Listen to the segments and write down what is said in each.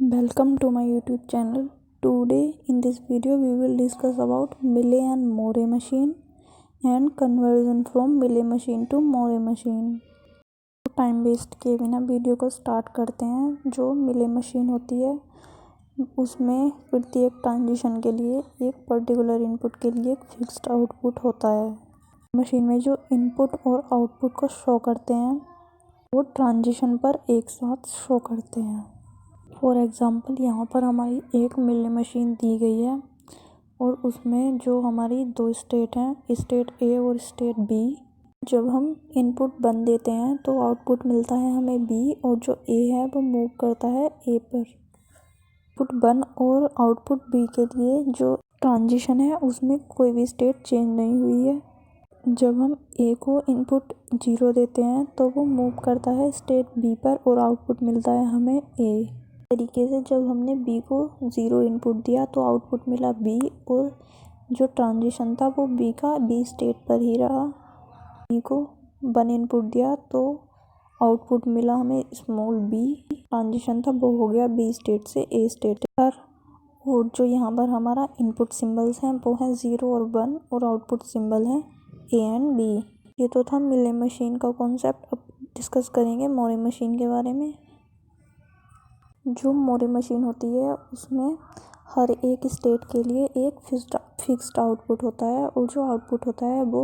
Welcome to my YouTube channel. Today in this video we will discuss about Mealy and Moray machine and conversion from Mealy machine to Moray machine. Time waste किए बिना video को start करते हैं। जो Mealy machine होती है उसमें प्रत्येक ट्रांजिशन के लिए एक पर्टिकुलर इनपुट के लिए एक फिक्स्ड आउटपुट होता है। मशीन में जो इनपुट और आउटपुट को शो करते हैं वो ट्रांजिशन पर एक साथ शो करते हैं। फॉर एग्ज़ाम्पल यहाँ पर हमारी एक मिली मशीन दी गई है और उसमें जो हमारी दो स्टेट हैं, स्टेट ए और स्टेट बी। जब हम इनपुट 1 देते हैं तो आउटपुट मिलता है हमें बी और जो ए है वो मूव करता है ए पर। इनपुट 1 और आउटपुट बी के लिए जो ट्रांजिशन है उसमें कोई भी स्टेट चेंज नहीं हुई है। जब हम ए को इनपुट 0 देते हैं तो वो मूव करता है स्टेट बी पर और आउटपुट मिलता है हमें ए। तरीके से जब हमने बी को 0 इनपुट दिया तो आउटपुट मिला बी और जो ट्रांजिशन था वो बी का बी स्टेट पर ही रहा। बी को 1 इनपुट दिया तो आउटपुट मिला हमें स्मॉल बी। ट्रांजिशन था वो हो गया बी स्टेट से ए स्टेट पर। और जो यहाँ पर हमारा इनपुट सिंबल्स हैं वो हैं 0 और 1 और आउटपुट सिंबल है ए एंड बी। ये तो था मिले मशीन का कॉन्सेप्ट। अब डिस्कस करेंगे मोरे मशीन के बारे में। जो मोरे मशीन होती है उसमें हर एक स्टेट के लिए एक फिक्स्ड आउटपुट होता है और जो आउटपुट होता है वो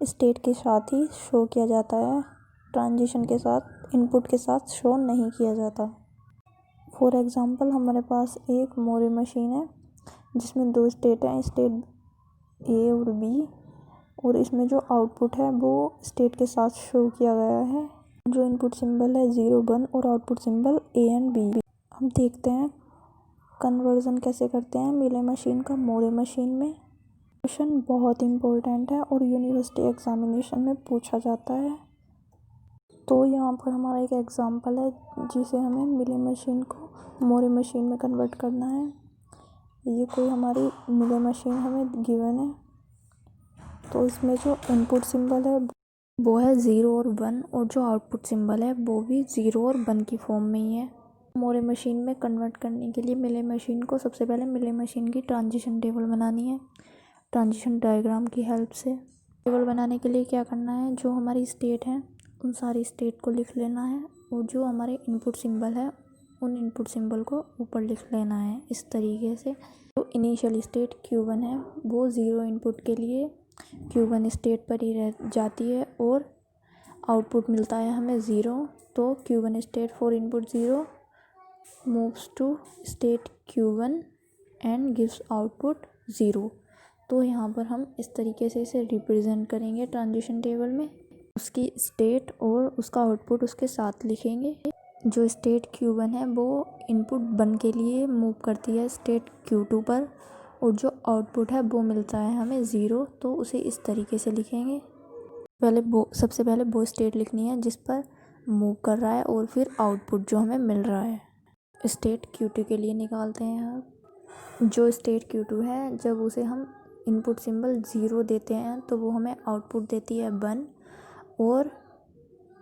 स्टेट के साथ ही शो किया जाता है, ट्रांजिशन के साथ इनपुट के साथ शो नहीं किया जाता। फॉर एग्ज़ाम्पल हमारे पास एक मोरे मशीन है जिसमें 2 स्टेट हैं, स्टेट ए और बी, और इसमें जो आउटपुट है वो स्टेट के साथ शो किया गया है। जो इनपुट सिंबल है 0 1 और output symbol A and B. हम देखते हैं कन्वर्जन कैसे करते हैं मिले मशीन का मोरे मशीन में। क्वेश्चन बहुत इम्पोर्टेंट है और यूनिवर्सिटी एग्जामिनेशन में पूछा जाता है। तो यहाँ पर हमारा एक एग्जांपल है जिसे हमें मिले मशीन को मोरे मशीन में कन्वर्ट करना है। ये कोई हमारी मिले मशीन हमें गिवन है तो इसमें जो इनपुट सिंबल है वो है 0 और 1 और जो आउटपुट सिंबल है वो भी 0 और 1 की फॉर्म में ही है। मोरे मशीन में कन्वर्ट करने के लिए मिले मशीन को सबसे पहले मिले मशीन की ट्रांजिशन टेबल बनानी है ट्रांजिशन डायग्राम की हेल्प से। टेबल बनाने के लिए क्या करना है, जो हमारी स्टेट है उन सारी स्टेट को लिख लेना है और जो हमारे इनपुट सिंबल है उन इनपुट सिंबल को ऊपर लिख लेना है। इस तरीके से जो इनिशियल स्टेट Q1 है वो 0 इनपुट के लिए Q1 स्टेट पर ही रह जाती है और आउटपुट मिलता है हमें 0। तो Q1 state for input 0 moves to state Q1 and gives output 0। तो यहाँ पर हम इस तरीके से इसे रिप्रेजेंट करेंगे ट्रांजिशन टेबल में। उसकी स्टेट और उसका आउटपुट उसके साथ लिखेंगे। जो स्टेट Q1 है वो इनपुट 1 के लिए मूव करती है स्टेट Q2 पर और जो आउटपुट है वो मिलता है हमें 0। तो उसे इस तरीके से लिखेंगे। सबसे पहले वो स्टेट लिखनी है जिस पर मूव कर रहा है और फिर आउटपुट जो हमें मिल रहा है। स्टेट Q2 के लिए निकालते हैं अब। जो स्टेट Q2 है जब उसे हम इनपुट सिंबल 0 देते हैं तो वो हमें आउटपुट देती है 1 और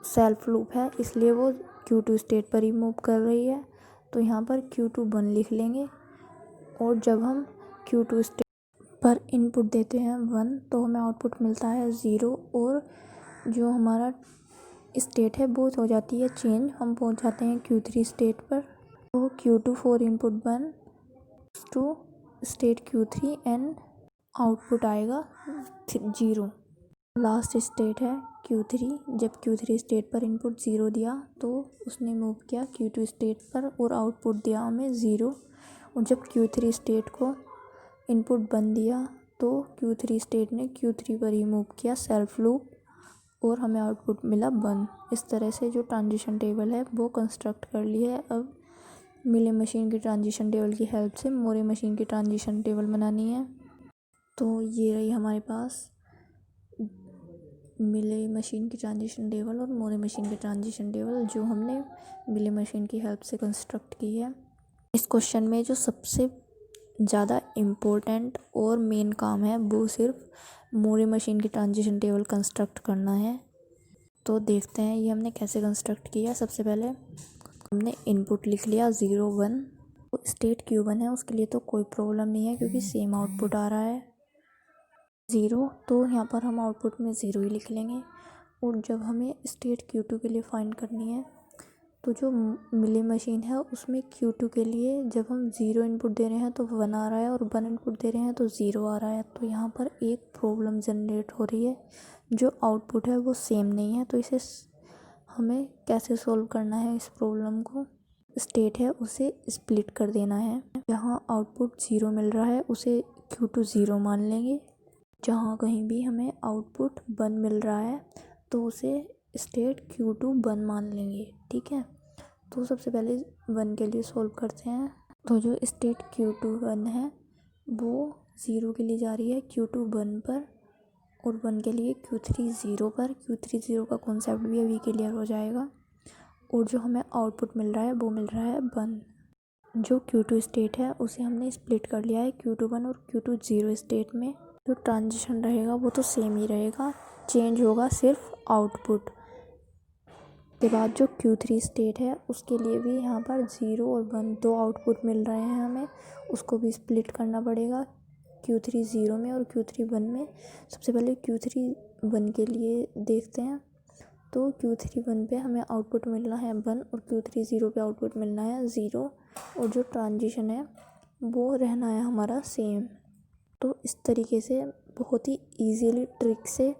सेल्फ लूप है इसलिए वो Q2 स्टेट पर ही मूव कर रही है। तो यहाँ पर Q2 1 लिख लेंगे और जब हम Q2 स्टेट पर इनपुट देते हैं 1 तो हमें आउटपुट मिलता है 0 और जो हमारा स्टेट है वो हो जाती है चेंज। हम पहुँच जाते हैं Q3 स्टेट पर। तो Q2 for input 1 to state Q3 and output आएगा 0। लास्ट स्टेट है Q3। जब Q3 स्टेट पर इनपुट 0 दिया तो उसने मूव किया Q2 स्टेट पर और आउटपुट दिया हमें 0। और जब Q3 स्टेट को इनपुट 1 दिया तो Q3 स्टेट ने Q3 पर ही मूव किया सेल्फ लूप और हमें आउटपुट मिला 1। इस तरह से जो ट्रांजिशन टेबल है वो कंस्ट्रक्ट कर ली है। अब मिले मशीन की ट्रांजिशन टेबल की हेल्प से मोरे मशीन की ट्रांजिशन टेबल बनानी है। तो ये रही हमारे पास मिले मशीन की ट्रांजिशन टेबल और मोरे मशीन की ट्रांजिशन टेबल जो हमने मिले मशीन की हेल्प से कंस्ट्रक्ट की है। इस क्वेश्चन में जो सबसे ज़्यादा इम्पोर्टेंट और मेन काम है वो सिर्फ मोरे मशीन की ट्रांजिशन टेबल कंस्ट्रक्ट करना है। तो देखते हैं ये हमने कैसे कंस्ट्रक्ट किया। सबसे पहले हमने इनपुट लिख लिया 0 1 स्टेट Q1 है उसके लिए तो कोई प्रॉब्लम नहीं है क्योंकि सेम आउटपुट आ रहा है 0, तो यहाँ पर हम आउटपुट में 0 ही लिख लेंगे। और जब हमें स्टेट Q2 के लिए फाइंड करनी है तो जो मिली मशीन है उसमें Q2 के लिए जब हम 0 इनपुट दे रहे हैं तो 1 आ रहा है और 1 इनपुट दे रहे हैं तो 0 आ रहा है। तो यहाँ पर एक प्रॉब्लम जनरेट हो रही है, जो आउटपुट है वो सेम नहीं है। तो इसे हमें कैसे सॉल्व करना है इस प्रॉब्लम को, स्टेट है उसे स्प्लिट कर देना है। जहाँ आउटपुट 0 मिल रहा है उसे Q2 0 मान लेंगे। जहाँ कहीं भी हमें आउटपुट 1 मिल रहा है तो उसे स्टेट Q2 1 मान लेंगे, ठीक है। तो सबसे पहले 1 के लिए सॉल्व करते हैं। तो जो स्टेट Q2 1 है वो 0 के लिए जा रही है Q2 1 पर और 1 के लिए Q3 0 पर। Q3 0 का कॉन्सेप्ट भी अभी क्लियर हो जाएगा। और जो हमें आउटपुट मिल रहा है वो मिल रहा है 1। जो Q2 स्टेट है उसे हमने स्प्लिट कर लिया है Q2 1 और Q2 0 स्टेट में। जो ट्रांजिशन रहेगा वो तो सेम ही रहेगा, चेंज होगा सिर्फ आउटपुट। के बाद जो Q3 स्टेट है उसके लिए भी यहाँ पर 0 और 1 दो आउटपुट मिल रहे हैं हमें, उसको भी स्प्लिट करना पड़ेगा Q3 0 में और Q3 1 में। सबसे पहले Q3 1 के लिए देखते हैं। तो Q3 1 पे हमें आउटपुट मिलना है 1 और Q3 0 पे आउटपुट मिलना है 0 और जो ट्रांजिशन है वो रहना है हमारा सेम। तो इस तरीके से बहुत ही ईजीली ट्रिक से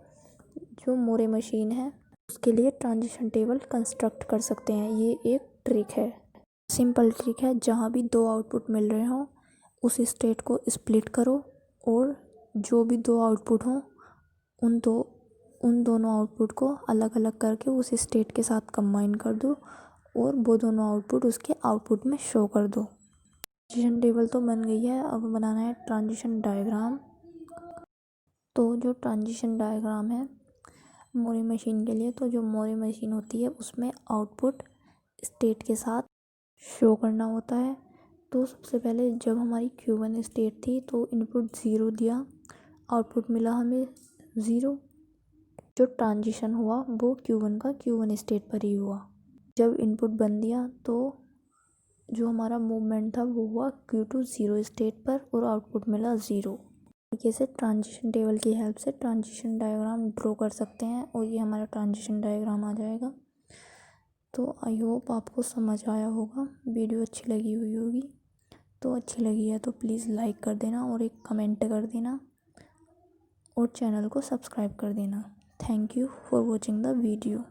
जो मोरे मशीन है उसके लिए ट्रांजिशन टेबल कंस्ट्रक्ट कर सकते हैं। ये एक ट्रिक है, सिंपल ट्रिक है। जहाँ भी दो आउटपुट मिल रहे हों उस स्टेट को स्प्लिट करो और जो भी दो आउटपुट हों उन दोनों आउटपुट को अलग अलग करके उस स्टेट के साथ कंबाइन कर दो और वो दोनों आउटपुट उसके आउटपुट में शो कर दो। ट्रांजिशन टेबल तो बन गई है, अब बनाना है ट्रांजिशन डायग्राम। तो जो ट्रांजिशन डायग्राम है मोरे मशीन के लिए, तो जो मोरे मशीन होती है उसमें आउटपुट स्टेट के साथ शो करना होता है। तो सबसे पहले जब हमारी Q1 स्टेट थी तो इनपुट 0 दिया, आउटपुट मिला हमें 0। जो ट्रांजिशन हुआ वो Q1 का Q1 स्टेट पर ही हुआ। जब इनपुट 1 दिया तो जो हमारा मूवमेंट था वो हुआ Q2 0 स्टेट पर और आउटपुट मिला 0। तरीके से ट्रांजिशन टेबल की हेल्प से ट्रांजिशन डायग्राम ड्रॉ कर सकते हैं और ये हमारा ट्रांजिशन डायग्राम आ जाएगा। तो आई होप आपको समझ आया होगा, वीडियो अच्छी लगी हुई होगी। तो अच्छी लगी है तो प्लीज़ लाइक कर देना और एक कमेंट कर देना और चैनल को सब्सक्राइब कर देना। Thank you for watching the video.